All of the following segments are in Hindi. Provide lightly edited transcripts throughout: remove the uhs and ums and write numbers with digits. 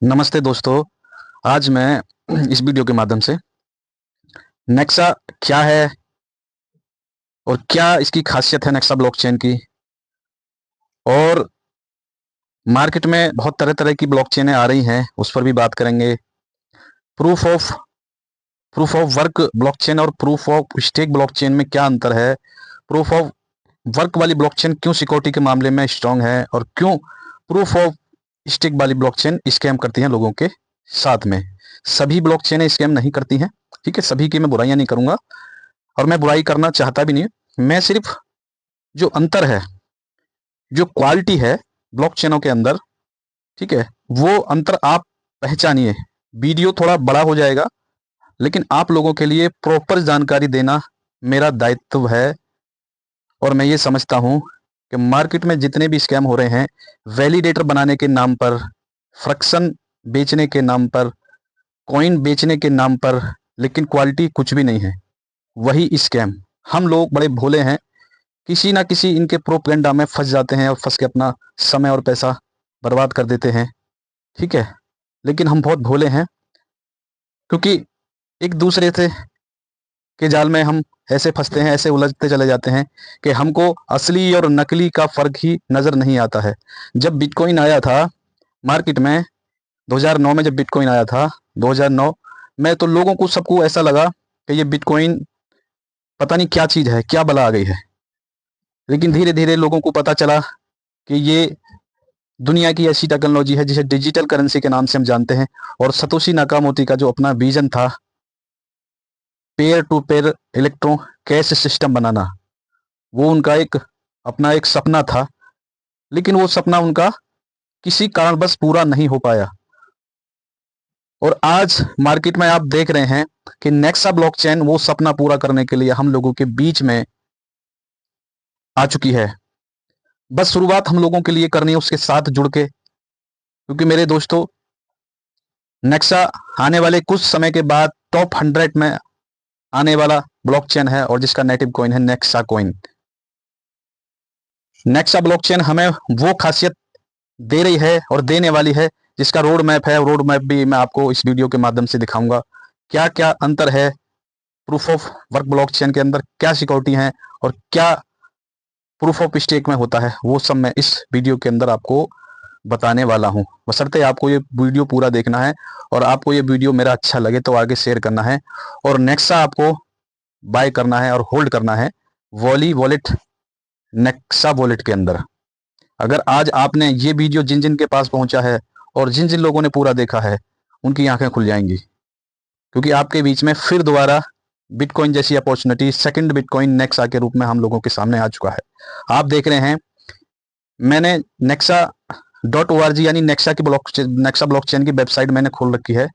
नमस्ते दोस्तों। आज मैं इस वीडियो के माध्यम से नेक्सा क्या है और क्या इसकी खासियत है नेक्सा ब्लॉकचेन की, और मार्केट में बहुत तरह तरह की ब्लॉकचेनें आ रही हैं उस पर भी बात करेंगे। प्रूफ ऑफ वर्क ब्लॉकचेन और प्रूफ ऑफ स्टेक ब्लॉकचेन में क्या अंतर है, प्रूफ ऑफ वर्क वाली ब्लॉकचेन क्यों सिक्योरिटी के मामले में स्ट्रांग है और क्यों प्रूफ ऑफ स्टेक वाली ब्लॉकचेन स्कैम करती हैं लोगों के साथ में। सभी ब्लॉकचेनें स्कैम नहीं करती हैं, ठीक है, सभी की मैं बुराइयां नहीं करूंगा और मैं बुराई करना चाहता भी नहीं। मैं सिर्फ जो अंतर है, जो क्वालिटी है ब्लॉकचेनों के अंदर, ठीक है, वो अंतर आप पहचानिए। वीडियो थोड़ा बड़ा हो जाएगा लेकिन आप लोगों के लिए प्रॉपर जानकारी देना मेरा दायित्व है। और मैं ये समझता हूं कि मार्केट में जितने भी स्कैम हो रहे हैं, वैलिडेटर बनाने के नाम पर, फ्रैक्शन बेचने के नाम पर, कॉइन बेचने के नाम पर, लेकिन क्वालिटी कुछ भी नहीं है, वही स्कैम। हम लोग बड़े भोले हैं, किसी ना किसी इनके प्रोपेगेंडा में फंस जाते हैं और फंस के अपना समय और पैसा बर्बाद कर देते हैं, ठीक है। लेकिन हम बहुत भोले हैं क्योंकि एक दूसरे से के जाल में हम ऐसे फंसते हैं, ऐसे उलझते चले जाते हैं कि हमको असली और नकली का फर्क ही नजर नहीं आता है। जब बिटकॉइन आया था मार्केट में 2009 में, जब बिटकॉइन आया था 2009 में, तो लोगों को सबको ऐसा लगा कि ये बिटकॉइन पता नहीं क्या चीज है, क्या बला आ गई है। लेकिन धीरे धीरे लोगों को पता चला कि ये दुनिया की ऐसी टेक्नोलॉजी है जिसे डिजिटल करेंसी के नाम से हम जानते हैं। और सतोशी नाकामोटो का जो अपना विजन था, peer to peer electro cash system बनाना, वो उनका एक अपना एक सपना था। लेकिन वो सपना उनका किसी कारणवश पूरा नहीं हो पाया। और आज मार्केट में आप देख रहे हैं कि नेक्सा ब्लॉकचेन वो सपना पूरा करने के लिए हम लोगों के बीच में आ चुकी है। बस शुरुआत हम लोगों के लिए करनी है उसके साथ जुड़ के, क्योंकि मेरे दोस्तों नेक्सा आने वाले कुछ समय के बाद टॉप 100 में आने वाला ब्लॉकचेन है और जिसका नेटिव कॉइन है नेक्सा कॉइन। नेक्सा ब्लॉकचेन हमें वो खासियत दे रही है और देने वाली है जिसका रोड मैप है। रोड मैप भी मैं आपको इस वीडियो के माध्यम से दिखाऊंगा। क्या क्या अंतर है प्रूफ ऑफ वर्क ब्लॉकचेन के अंदर, क्या सिक्योरिटी है और क्या प्रूफ ऑफ स्टेक में होता है, वो सब मैं इस वीडियो के अंदर आपको बताने वाला हूं। बशर्ते आपको ये वीडियो पूरा देखना है और आपको ये वीडियो मेरा अच्छा लगे तो आगे शेयर करना है। और नेक्सा आपको बाय करना है और होल्ड करना है वॉली वॉलेट, नेक्सा वॉलेट के अंदर। अगर आज आपने ये वीडियो जिन जिन के पास पहुंचा है और जिन जिन लोगों ने पूरा देखा है, उनकी आंखें खुल जाएंगी, क्योंकि आपके बीच में फिर दोबारा बिटकॉइन जैसी अपॉर्चुनिटी, सेकंड बिटकॉइन नेक्सा के रूप में हम लोगों के सामने आ चुका है। आप देख रहे हैं मैंने nexa.org यानी नेक्सा ब्लॉकचेन की वेबसाइट मैंने खोल रखी है,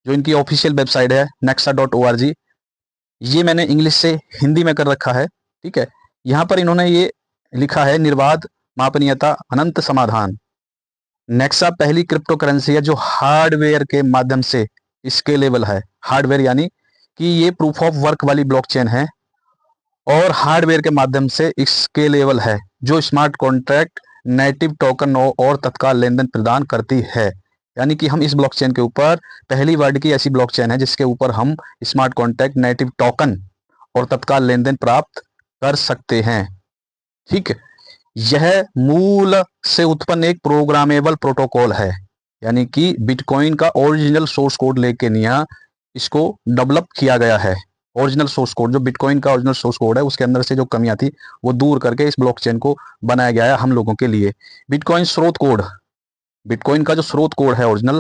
जो इनकी ऑफिशियल वेबसाइट है nexa.org। ये मैंने इंग्लिश से हिंदी में कर रखा है, ठीक है। यहाँ पर इन्होंने ये लिखा है, निर्बाध मापनीयता अनंत समाधान। नेक्सा पहली क्रिप्टो करेंसी है जो हार्डवेयर के माध्यम से स्केलेबल है। हार्डवेयर यानी कि ये प्रूफ ऑफ वर्क वाली ब्लॉकचेन है और हार्डवेयर के माध्यम से स्केलेबल है, जो स्मार्ट कॉन्ट्रैक्ट, नेटिव टोकन और तत्काल लेन देन प्रदान करती है। यानी कि हम इस ब्लॉकचेन के ऊपर पहली वर्ल्ड की ऐसी ब्लॉकचेन है जिसके ऊपर हम स्मार्ट कॉन्ट्रैक्ट, नेटिव टोकन और तत्काल लेन देन प्राप्त कर सकते हैं, ठीक है। यह मूल से उत्पन्न एक प्रोग्रामेबल प्रोटोकॉल है, यानी कि बिटकॉइन का ओरिजिनल सोर्स कोड लेके निया इसको डेवलप किया गया है। ओरिजिनल सोर्स कोड, जो बिटकॉइन का ओरिजिनल सोर्स कोड है, उसके अंदर से जो कमियां थी वो दूर करके इस ब्लॉकचेन को बनाया गया है हम लोगों के लिए। बिटकॉइन स्रोत कोड, बिटकॉइन का जो स्रोत कोड है ओरिजिनल,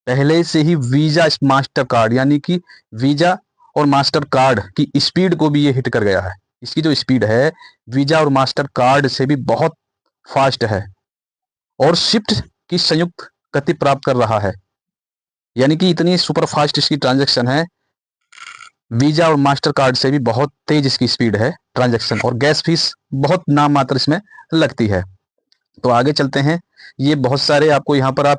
पहले से ही वीजा मास्टर कार्ड यानी कि वीजा और मास्टर कार्ड की स्पीड को भी ये हिट कर गया है। इसकी जो स्पीड है वीजा और मास्टर कार्ड से भी बहुत फास्ट है और शिफ्ट की संयुक्त गति प्राप्त कर रहा है। यानी कि इतनी सुपर फास्ट इसकी ट्रांजैक्शन है, वीजा और मास्टर कार्ड से भी बहुत तेज इसकी स्पीड है ट्रांजैक्शन, और गैस फीस बहुत नाम मात्र इसमें लगती है। तो आगे चलते हैं। ये बहुत सारे आपको यहाँ पर, आप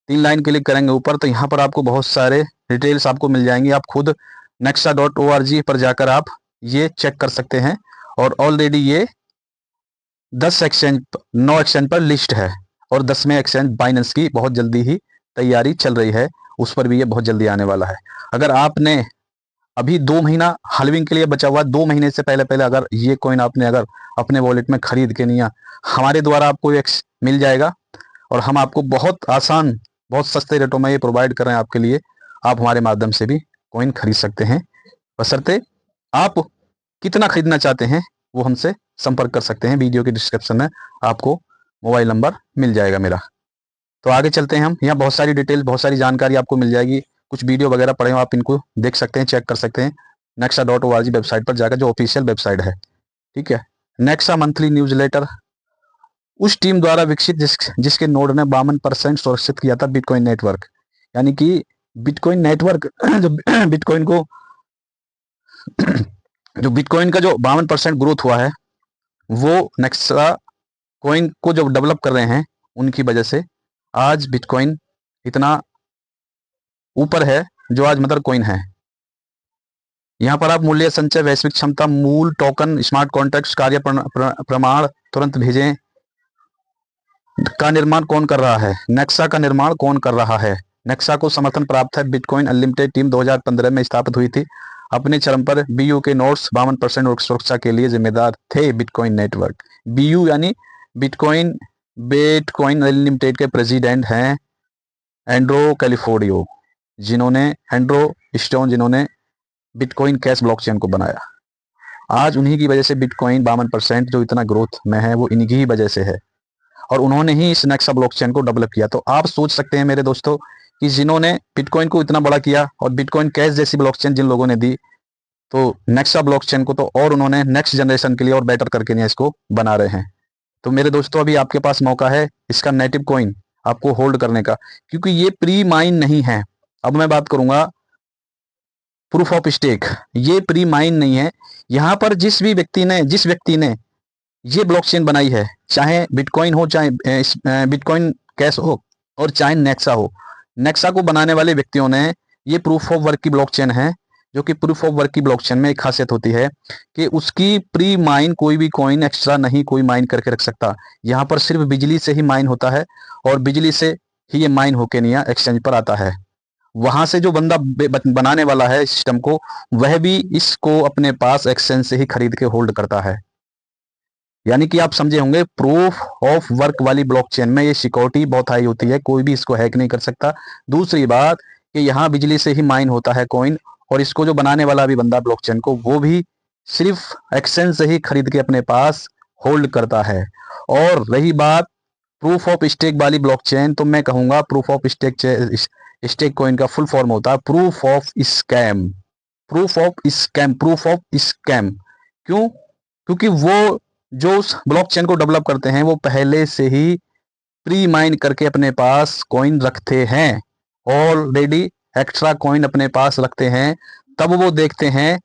3 लाइन क्लिक करेंगे ऊपर तो यहाँ पर आपको बहुत सारे डिटेल्स आपको मिल जाएंगी। आप खुद nexa.org पर जाकर आप ये चेक कर सकते हैं। और ऑलरेडी ये 9 एक्सचेंज पर लिस्ट है और 10वें एक्सचेंज बाइनेंस की बहुत जल्दी ही तैयारी चल रही है, उस पर भी ये बहुत जल्दी आने वाला है। अगर आपने अभी 2 महीना हाल्विंग के लिए बचा हुआ, 2 महीने से पहले पहले अगर ये कॉइन आपने अगर अपने वॉलेट में खरीद के नहीं, हमारे द्वारा आपको एक मिल जाएगा और हम आपको बहुत आसान, बहुत सस्ते रेटों में ये प्रोवाइड कर रहे हैं आपके लिए। आप हमारे माध्यम से भी कॉइन खरीद सकते हैं, बशर्ते आप कितना खरीदना चाहते हैं वो हमसे संपर्क कर सकते हैं। वीडियो के डिस्क्रिप्शन में आपको मोबाइल नंबर मिल जाएगा मेरा। तो आगे चलते हैं हम। यहाँ बहुत सारी डिटेल, बहुत सारी जानकारी आपको मिल जाएगी। कुछ वीडियो वगैरह पड़े हो, आप इनको देख सकते हैं, चेक कर सकते हैं nexa.org वेबसाइट पर जाकर, जो ऑफिशियल वेबसाइट है। ठीक है, नेक्सा मंथली न्यूज़लेटर उस टीम द्वारा विकसित जिसके नोड ने 52% सुरक्षित किया था बिटकॉइन नेटवर्क। यानी कि बिटकॉइन नेटवर्क जो बिटकॉइन को जो बिटकॉइन का जो 52% ग्रोथ हुआ है, वो नेक्सा कॉइन को जो डेवलप कर रहे हैं उनकी वजह से आज बिटकॉइन इतना ऊपर है जो आज मदर कॉइन है। यहाँ पर आप मूल्य संचय, वैश्विक क्षमता, मूल टोकन, स्मार्ट कॉन्ट्रैक्ट्स, कार्य प्रमाण तुरंत भेजें का निर्माण कौन कर रहा है? नेक्सा का निर्माण कौन कर रहा है? नेक्सा को समर्थन प्राप्त है। बिटकॉइन अनलिमिटेड टीम 2015 में स्थापित हुई थी। अपने चरम पर बीयू के नोड्स 52% सुरक्षा के लिए जिम्मेदार थे। बिटकॉइन नेटवर्क, बीयू यानी बिटकॉइन अनलिमिटेड के प्रेसिडेंट हैं एंड्रो कैलिफोर्डियो, जिन्होंने बिटकॉइन कैश ब्लॉकचेन को बनाया। आज उन्हीं की वजह से बिटकॉइन 52% जो इतना ग्रोथ में है वो इन्हीं की ही वजह से है, और उन्होंने ही इस नेक्सा ब्लॉकचेन को डेवलप किया। तो आप सोच सकते हैं मेरे दोस्तों कि जिन्होंने बिटकॉइन को इतना बड़ा किया और बिटकॉइन कैश जैसी ब्लॉकचेन जिन लोगों ने दी, तो नेक्सा ब्लॉकचेन को तो और उन्होंने नेक्स्ट जनरेशन के लिए और बेटर करके नहीं इसको बना रहे हैं। तो मेरे दोस्तों अभी आपके पास मौका है इसका नेटिव कॉइन आपको होल्ड करने का, क्योंकि ये प्री माइन नहीं है। अब मैं बात करूंगा प्रूफ ऑफ स्टेक, ये प्री माइन नहीं है। यहाँ पर जिस व्यक्ति ने ये ब्लॉकचेन बनाई है, चाहे बिटकॉइन हो, चाहे बिटकॉइन कैश हो, और चाहे नेक्सा हो, नेक्सा को बनाने वाले व्यक्तियों ने ये प्रूफ ऑफ वर्क की ब्लॉकचेन है, जो कि प्रूफ ऑफ वर्क की ब्लॉकचेन में एक खासियत होती है कि उसकी प्री माइन कोई भी कॉइन एक्स्ट्रा नहीं कोई माइन करके रख सकता। यहाँ पर सिर्फ बिजली से ही माइन होता है, और बिजली से ही ये माइन होके नहीं एक्सचेंज पर आता है। वहां से जो बंदा बनाने वाला है सिस्टम को, वह भी इसको अपने पास एक्सचेंज से ही खरीद के होल्ड करता है। यानी कि आप समझे होंगे, प्रूफ ऑफ वर्क वाली ब्लॉकचेन में ये सिक्योरिटी बहुत हाई होती है, कोई भी इसको हैक नहीं कर सकता। दूसरी बात कि यहाँ बिजली से ही माइन होता है कॉइन, और इसको जो बनाने वाला भी बंदा ब्लॉकचेन को, वो भी सिर्फ एक्सचेंज से ही खरीद के अपने पास होल्ड करता है। और रही बात प्रूफ ऑफ स्टेक वाली ब्लॉकचेन, तो मैं कहूंगा प्रूफ ऑफ स्टेक कॉइन का फुल फॉर्म होता है प्रूफ ऑफ स्कैम। क्यों? क्योंकि वो जो उस ब्लॉकचेन को डेवलप करते हैं वो पहले से ही प्री माइन करके अपने पास कॉइन रखते हैं, ऑलरेडी एक्स्ट्रा कॉइन अपने पास रखते हैं। तब वो देखते हैं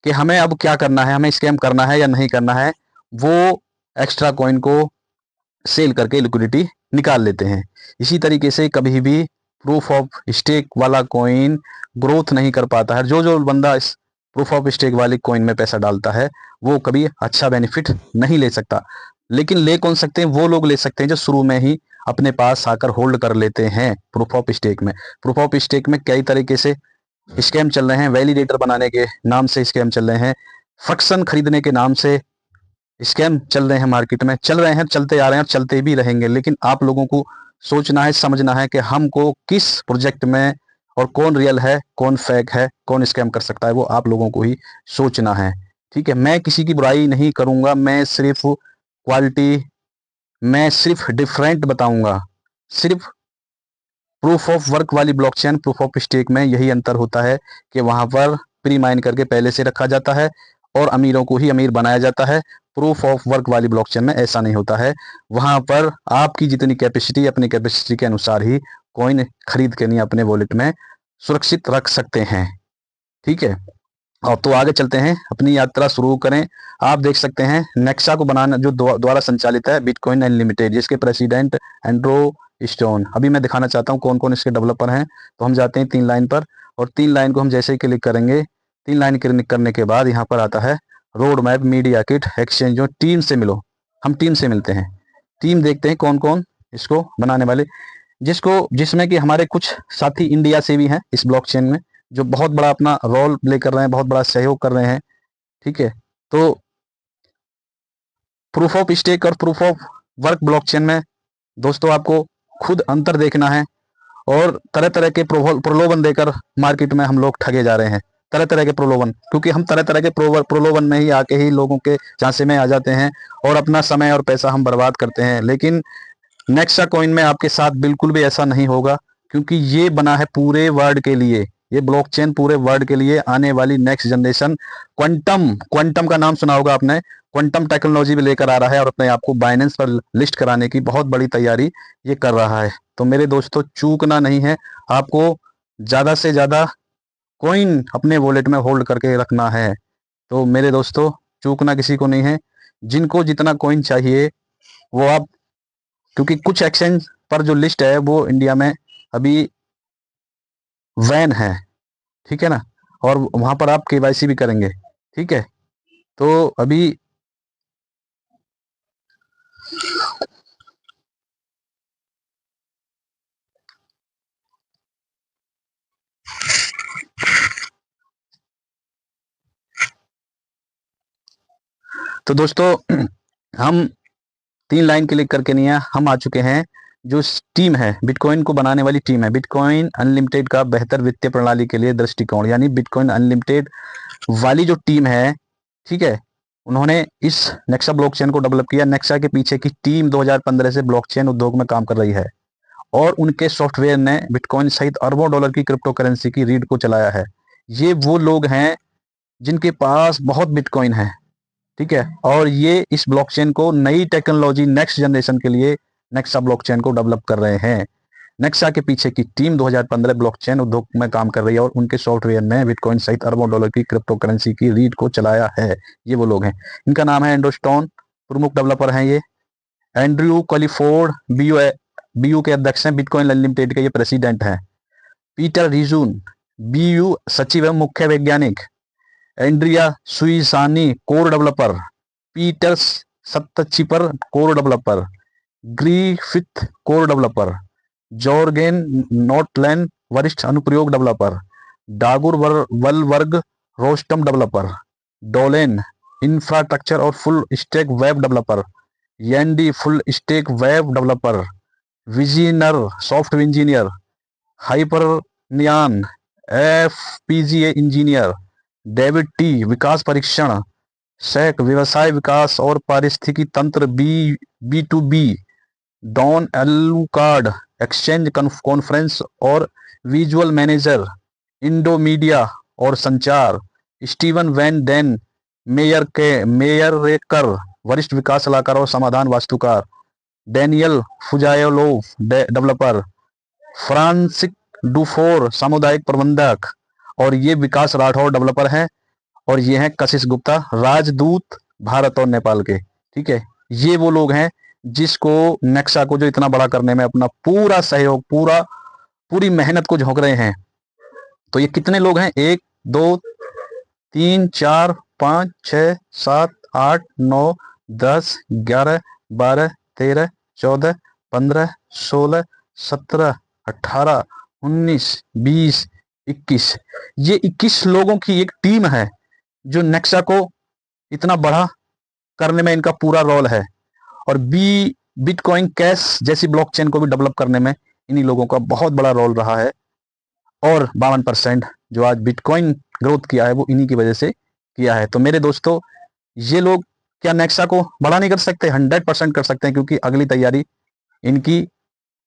कि हमें अब क्या करना है, हमें स्कैम करना है या नहीं करना है, वो एक्स्ट्रा कॉइन को सेल करके लिक्विडिटी निकाल लेते हैं। इसी तरीके से कभी भी प्रूफ ऑफ स्टेक वाला कॉइन ग्रोथ नहीं कर पाता है। जो बंदा इस प्रूफ ऑफ स्टेक वाली कॉइन में पैसा डालता है वो कभी अच्छा बेनिफिट नहीं ले सकता। लेकिन ले कौन सकते हैं? वो लोग ले सकते हैं जो शुरू में ही अपने पास आकर होल्ड कर लेते हैं प्रूफ ऑफ स्टेक में। प्रूफ ऑफ स्टेक में कई तरीके से स्कैम चल रहे हैं। वैलिडेटर बनाने के नाम से स्कैम चल रहे हैं, फंक्शन खरीदने के नाम से स्कैम चल रहे हैं, मार्केट में चल रहे हैं, चलते आ रहे हैं, चलते भी रहेंगे। लेकिन आप लोगों को सोचना है, समझना है कि हमको किस प्रोजेक्ट में और कौन रियल है, कौन फेक है, कौन स्कैम कर सकता है, वो आप लोगों को ही सोचना है। ठीक है, मैं किसी की बुराई नहीं करूंगा, मैं सिर्फ क्वालिटी, मैं सिर्फ डिफरेंट बताऊंगा। सिर्फ प्रूफ ऑफ वर्क वाली ब्लॉकचेन, प्रूफ ऑफ स्टेक में यही अंतर होता है कि वहां पर प्री माइन करके पहले से रखा जाता है और अमीरों को ही अमीर बनाया जाता है। प्रूफ ऑफ वर्क वाली ब्लॉकचेन में ऐसा नहीं होता है। वहां पर आपकी जितनी कैपेसिटी, अपनी कैपेसिटी के अनुसार ही कॉइन खरीद के नहीं अपने वॉलेट में सुरक्षित रख सकते हैं। ठीक है, अब तो आगे चलते हैं, अपनी यात्रा शुरू करें। आप देख सकते हैं नेक्सा को बनाना जो द्वारा संचालित है बिटकॉइन अनलिमिटेड, जिसके प्रेसिडेंट एंड्रो स्टोन। अभी मैं दिखाना चाहता हूं कौन कौन इसके डेवलपर हैं। तो हम जाते हैं 3 लाइन पर, और 3 लाइन को हम जैसे ही क्लिक करेंगे, 3 लाइन क्लिक करने के बाद यहाँ पर आता है road map, media kit, exchange, team से मिलो। हम टीम से मिलते हैं, टीम देखते हैं कौन कौन इसको बनाने वाले। जिसमें कि हमारे कुछ साथी इंडिया से भी हैं इस ब्लॉकचेन में, जो बहुत बड़ा अपना रोल प्ले कर रहे हैं, बहुत बड़ा सहयोग कर रहे हैं। ठीक है, तो प्रूफ ऑफ स्टेक और प्रूफ ऑफ वर्क ब्लॉकचेन में दोस्तों आपको खुद अंतर देखना है, और तरह तरह के प्रलोभन देकर मार्केट में हम लोग ठगे जा रहे हैं, तरह तरह के प्रलोभन, क्योंकि हम तरह तरह के प्रलोभन में ही आके ही लोगों के झांसे में आ जाते हैं और अपना समय और पैसा हम बर्बाद करते हैं। लेकिन नेक्सा कॉइन में आपके साथ बिल्कुल भी ऐसा नहीं होगा, क्योंकि ये बना है पूरे वर्ल्ड के लिए, ये ब्लॉकचेन पूरे वर्ल्ड के लिए आने वाली नेक्स्ट जनरेशन क्वांटम का नाम सुना होगा आपने, क्वांटम टेक्नोलॉजी भी लेकर आ रहा है और अपने आप को बाइनेंस पर लिस्ट कराने की बहुत बड़ी तैयारी ये कर रहा है। तो मेरे दोस्तों चूकना नहीं है, आपको ज़्यादा से ज़्यादा कॉइन अपने वॉलेट में होल्ड करके रखना है। तो मेरे दोस्तों चूकना किसी को नहीं है, जिनको जितना कॉइन चाहिए वो आप, क्योंकि कुछ एक्सचेंज पर जो लिस्ट है वो इंडिया में अभी वैन है, ठीक है ना, और वहां पर आप केवाईसी भी करेंगे। ठीक है, तो अभी तो दोस्तों हम 3 लाइन क्लिक करके नहीं है, हम आ चुके हैं जो टीम है, बिटकॉइन को बनाने वाली टीम है, बिटकॉइन अनलिमिटेड का बेहतर वित्तीय प्रणाली के लिए दृष्टिकोण, यानी बिटकॉइन अनलिमिटेड वाली जो टीम है, ठीक है, उन्होंने इस नेक्सा ब्लॉकचेन को डेवलप किया। नेक्सा के पीछे की टीम 2015 से ब्लॉकचेन उद्योग में काम कर रही है, और उनके सॉफ्टवेयर ने बिटकॉइन सहित अरबों डॉलर की क्रिप्टो करेंसी की रीड को चलाया है। ये वो लोग हैं जिनके पास बहुत बिटकॉइन है, ठीक है, और ये इस ब्लॉकचेन को नई टेक्नोलॉजी नेक्स्ट जनरेशन के लिए नेक्सा ब्लॉकचेन को डेवलप कर रहे हैं। नेक्सा के पीछे की टीम 2015 ब्लॉकचेन उद्योग में काम कर रही है, और उनके सॉफ्टवेयर में बिटकॉइन सहित अरबों डॉलर की क्रिप्टो करेंसी की रीड को चलाया है। ये वो लोग हैं, इनका नाम है एंडोस्टोन, प्रमुख डेवलपर हैं ये। एंड्रयू कॉलिफोर्ड बीयू के अध्यक्ष हैं, बिटकॉइन अनलिमिटेड के ये प्रेसिडेंट हैं। पीटर रिजून बीयू सचिव एवं मुख्य वैज्ञानिक। Andrea Suisani core developer. Peter सत्तचिपर core developer. Griffith core developer. Jorgen Notland वरिष्ठ अनुप्रयोग डेवलपर। डागुर वलवर्ग रोस्टम डेवलपर। डोलेन इंफ्रास्ट्रक्चर और full stack web developer. Yendi full stack web developer. विजिनर सॉफ्टवेयर इंजीनियर। हाइपरनियान एफपीजीए इंजीनियर। डेविड टी विकास परीक्षण। सैक व्यवसाय विकास और पारिस्थितिकी तंत्र B to B. Don Alucard exchange conference और विजुअल मैनेजर। इंडो मीडिया और संचार। स्टीवन वैन डेन मेयर रेकर वरिष्ठ विकास सलाहकार और समाधान वास्तुकार। डैनियल फुजायोलोव डेवलपर। फ्रांसिक डुफोर सामुदायिक प्रबंधक, और ये विकास राठौर डेवलपर हैं, और ये हैं कशिश गुप्ता राजदूत भारत और नेपाल के। ठीक है, ये वो लोग हैं जिसको नेक्सा को जो इतना बड़ा करने में अपना पूरा सहयोग, पूरी मेहनत को झोंक रहे हैं। तो ये कितने लोग हैं? 1 2 3 4 5 6 7 8 9 10 11 12 13 14 15 16 17 18 19 20 21, ये 21 लोगों की एक टीम है जो नेक्सा को इतना बड़ा करने में इनका पूरा रोल है। और बिटकॉइन कैश जैसी ब्लॉकचेन को भी डेवलप करने में इन्हीं लोगों का बहुत बड़ा रोल रहा है, और 52% जो आज बिटकॉइन ग्रोथ किया है वो इन्हीं की वजह से किया है। तो मेरे दोस्तों, ये लोग क्या नेक्सा को बड़ा नहीं कर सकते? 100% कर सकते हैं, क्योंकि अगली तैयारी इनकी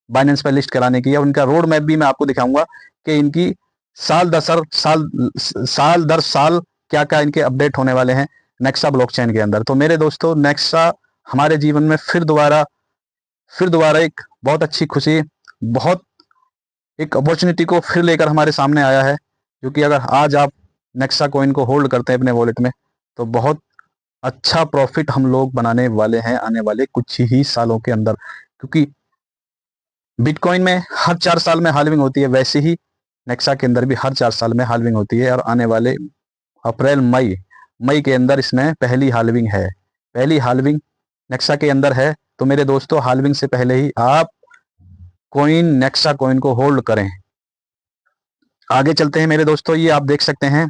बाइनेंस पर लिस्ट कराने की है। उनका रोड मैप भी मैं आपको दिखाऊंगा कि इनकी साल दर साल क्या क्या इनके अपडेट होने वाले हैं नेक्सा ब्लॉकचेन के अंदर। तो मेरे दोस्तों, नेक्सा हमारे जीवन में फिर दोबारा एक बहुत अच्छी खुशी, बहुत एक अपॉर्चुनिटी को फिर लेकर हमारे सामने आया है, क्योंकि अगर आज आप नेक्सा कॉइन को होल्ड करते हैं अपने वॉलेट में, तो बहुत अच्छा प्रॉफिट हम लोग बनाने वाले हैं आने वाले कुछ ही सालों के अंदर। क्योंकि बिटकॉइन में हर 4 साल में हाल्विंग होती है, वैसे ही नेक्सा के अंदर भी हर 4 साल में हाल्विंग होती है, और आने वाले अप्रैल मई के अंदर इसमें पहली हाल्विंग नेक्सा के अंदर है। तो मेरे दोस्तों, हाल्विंग से पहले ही आप कॉइन नेक्सा कॉइन को होल्ड करें। आगे चलते हैं मेरे दोस्तों, ये आप देख सकते हैं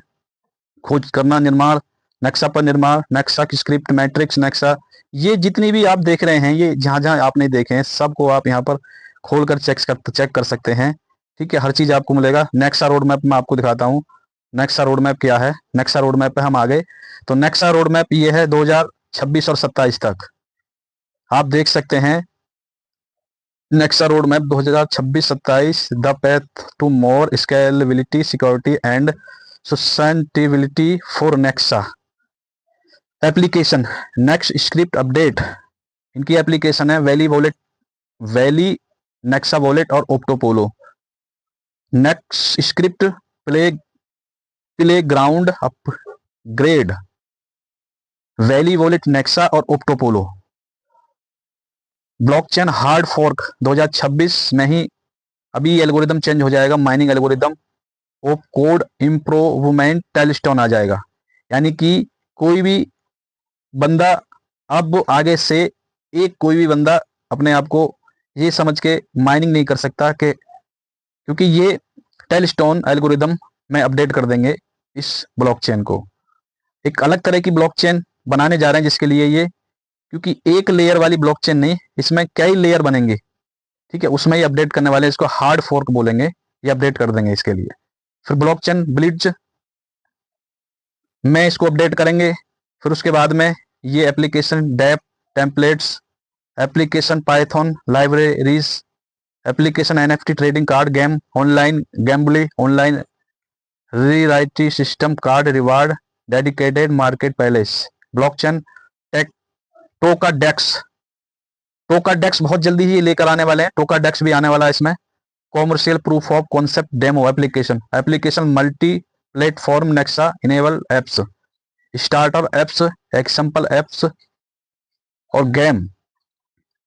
खोज करना, निर्माण, नेक्सा पर निर्माण, नेक्सा की स्क्रिप्ट, मैट्रिक्स, नेक्सा, ये जितनी भी आप देख रहे हैं, ये जहां जहां आपने देखे हैं सबको आप यहाँ पर खोल कर चेक कर सकते हैं। ठीक है, हर चीज आपको मिलेगा। नेक्सा रोड मैप मैं आपको दिखाता हूँ। नेक्सा रोड मैप क्या है, नेक्सा रोड मैप पे हम आ गए। तो नेक्सा रोड मैप ये है 2026 और 27 तक आप देख सकते हैं। Nexa road map 2026-27, the path to more scalability, security and sustainability for Nexa application. Next script update, इनकी एप्लीकेशन है Valley wallet, Valley, Nexa wallet और ऑक्टोपोलो। Next script play playground upgrade, Valley wallet, Nexa और ऑक्टोपोलो। ब्लॉकचेन हार्ड फोर्क 2026 में ही अभी एल्गोरिदम चेंज हो जाएगा, mining algorithm of code improvement टेलस्टोन आ जाएगा। यानी कि कोई भी बंदा अब आगे से कोई भी बंदा अपने आप को ये समझ के माइनिंग नहीं कर सकता, कि क्योंकि ये टेलस्टोन एल्गोरिदम में अपडेट कर देंगे इस ब्लॉकचेन को। एक अलग तरह की ब्लॉकचेन बनाने जा रहे हैं जिसके लिए ये, क्योंकि एक लेयर वाली ब्लॉकचेन नहीं, इसमें कई लेयर बनेंगे। ठीक है, उसमें ही अपडेट करने वाले, इसको हार्ड फोर्क बोलेंगे, ये अपडेट कर देंगे इसके लिए। फिर ब्लॉकचेन ब्लिट्ज में इसको अपडेट करेंगे। फिर उसके बाद में ये application dapp templates, application python libraries, application NFT trading card, game online गैम्बली, ऑनलाइन रीराइटी system, card reward, dedicated marketplace, blockchain tech, टोका डेक्स। टोका डेक्स बहुत जल्दी ही लेकर आने वाले हैं, टोका डेक्स भी आने वाला है इसमें। Commercial proof of concept demo application, application multi platform Nexa enable apps, starter apps, example apps और game.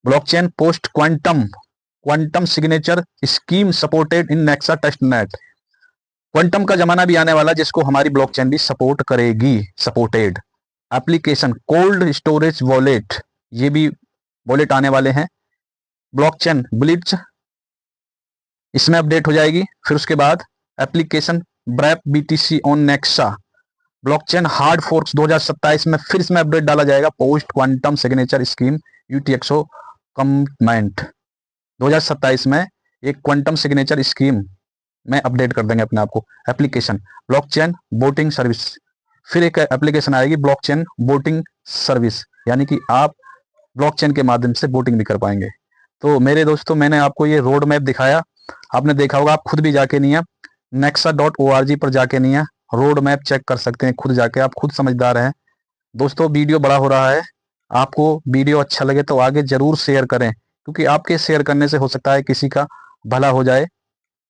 Blockchain post quantum, quantum signature scheme supported in Nexa testnet. Quantum का जमाना भी आने वाला जिसको हमारी ब्लॉकचेन भी सपोर्ट करेगी, supported. Application cold storage wallet, ये भी वॉलेट आने वाले हैं। ब्लॉकचेन ब्लिट्ज इसमें अपडेट हो जाएगी। फिर उसके बाद application wrap BTC on Nexa. Blockchain hard forks 2027 में फिर इसमें अपडेट डाला जाएगा, post quantum signature scheme UTXO comment. 2027 में एक क्वांटम सिग्नेचर स्कीम में अपडेट कर देंगे अपने आप को। एप्लीकेशन ब्लॉकचेन बोटिंग सर्विस, फिर एक एप्लीकेशन आएगी ब्लॉकचेन बोटिंग सर्विस, यानी कि आप ब्लॉकचेन के माध्यम से बोटिंग भी कर पाएंगे। तो मेरे दोस्तों, मैंने आपको ये रोड मैप दिखाया, आपने देखा होगा, आप खुद भी जाके नहीं है nexa.org पर जाके नहीं है रोड मैप चेक कर सकते हैं खुद जाके, आप खुद समझदार हैं। दोस्तों वीडियो बड़ा हो रहा है, आपको वीडियो अच्छा लगे तो आगे जरूर शेयर करें, क्योंकि आपके शेयर करने से हो सकता है किसी का भला हो जाए।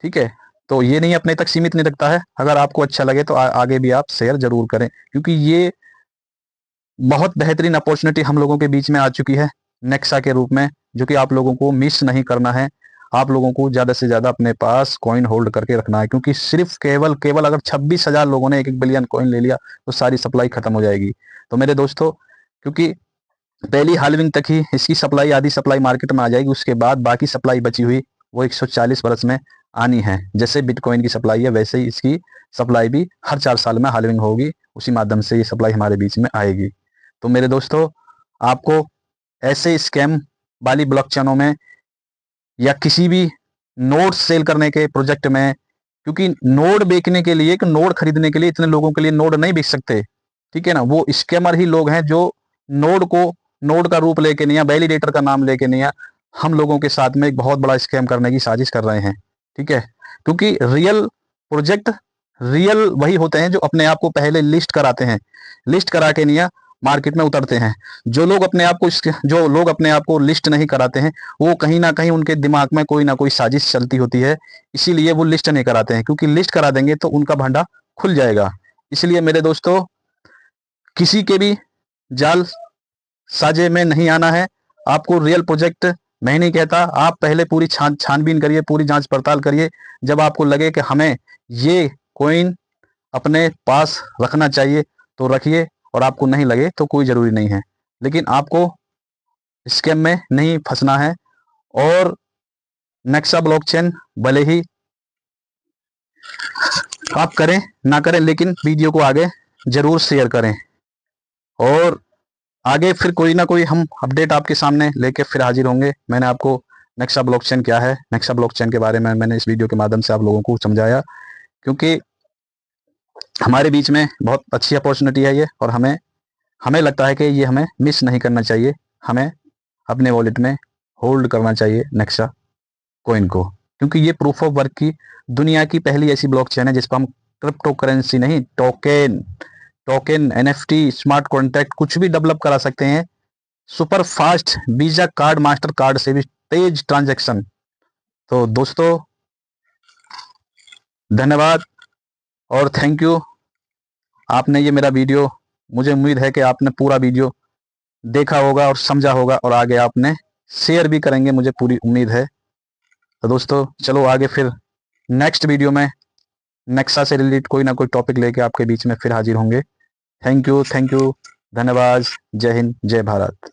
ठीक है, तो ये नहीं अपने तक सीमित नहीं रखता है, अगर आपको अच्छा लगे तो आगे भी आप शेयर जरूर करें, क्योंकि ये बहुत बेहतरीन अपॉर्चुनिटी हम लोगों के बीच में आ चुकी है नेक्सा के रूप में, जो कि आप लोगों को मिस नहीं करना है। आप लोगों को ज़्यादा से ज़्यादा अपने पास कॉइन होल्ड करके रखना है, क्योंकि सिर्फ केवल अगर 26,000 लोगों ने 1 बिलियन कॉइन ले लिया तो सारी सप्लाई खत्म हो जाएगी। तो मेरे दोस्तों, क्योंकि पहली हाल्विंग तक ही इसकी सप्लाई, आधी सप्लाई मार्केट में आ जाएगी, उसके बाद बाकी सप्लाई बची हुई वो 140 वर्ष में आनी है। जैसे बिटकॉइन की सप्लाई है वैसे ही इसकी सप्लाई भी हर 4 साल में हाल्विंग होगी, उसी माध्यम से ये सप्लाई हमारे बीच में आएगी। तो मेरे दोस्तों, आपको ऐसे स्कैम वाली ब्लॉकचेनों में या किसी भी नोड सेल करने के प्रोजेक्ट में, क्योंकि नोड बेचने के लिए, नोड खरीदने के लिए इतने लोगों के लिए नोड नहीं बेच सकते। ठीक है ना, वो स्कैमर ही लोग हैं जो नोड को नोड का रूप लेके नहीं, या वैलिडेटर का नाम लेके नहीं, हम लोगों के साथ में एक बहुत बड़ा स्कैम करने की साजिश कर रहे हैं। ठीक है, क्योंकि रियल प्रोजेक्ट रियल वही होते हैं जो अपने आप को पहले लिस्ट कराते हैं, लिस्ट करा के नहीं मार्केट में उतरते हैं। जो लोग अपने आप को लिस्ट नहीं कराते हैं, वो कहीं ना कहीं उनके दिमाग में कोई ना कोई साजिश चलती होती है, इसीलिए वो लिस्ट नहीं कराते हैं, क्योंकि लिस्ट करा देंगे तो उनका भंडा खुल जाएगा। इसलिए मेरे दोस्तों, किसी के भी जाल साजे में नहीं आना है। आपको रियल प्रोजेक्ट, मैं नहीं कहता, आप पहले पूरी छानबीन करिए, पूरी जांच पड़ताल करिए। जब आपको लगे कि हमें ये कॉइन अपने पास रखना चाहिए तो रखिए, और आपको नहीं लगे तो कोई ज़रूरी नहीं है। लेकिन आपको स्कैम में नहीं फंसना है। और नेक्सा ब्लॉकचेन भले ही आप करें ना करें, लेकिन वीडियो को आगे जरूर शेयर करें, और आगे फिर कोई ना कोई हम अपडेट आपके सामने लेके फिर हाजिर होंगे। मैंने आपको नेक्सा ब्लॉकचेन क्या है, नेक्सा ब्लॉकचेन के बारे में मैंने इस वीडियो के माध्यम से आप लोगों को समझाया, क्योंकि हमारे बीच में बहुत अच्छी अपॉर्चुनिटी है ये, और हमें लगता है कि ये हमें मिस नहीं करना चाहिए। हमें अपने वॉलेट में होल्ड करना चाहिए नेक्सा कॉइन को, क्योंकि ये प्रूफ ऑफ वर्क की दुनिया की पहली ऐसी ब्लॉकचेन है जिस पर हम क्रिप्टो करेंसी नहीं, टोकन एनएफटी स्मार्ट कॉन्ट्रैक्ट कुछ भी डेवलप करा सकते हैं, super fast visa card master card से भी तेज ट्रांजैक्शन। तो दोस्तों धन्यवाद और थैंक यू, आपने ये मेरा वीडियो, मुझे उम्मीद है कि आपने पूरा वीडियो देखा होगा और समझा होगा, और आगे आपने शेयर भी करेंगे, मुझे पूरी उम्मीद है। तो दोस्तों चलो आगे फिर नेक्स्ट वीडियो में नेक्सा से रिलेटेड कोई ना कोई टॉपिक लेके आपके बीच में फिर हाजिर होंगे। थैंक यू, धन्यवाद, जय हिंद, जय भारत।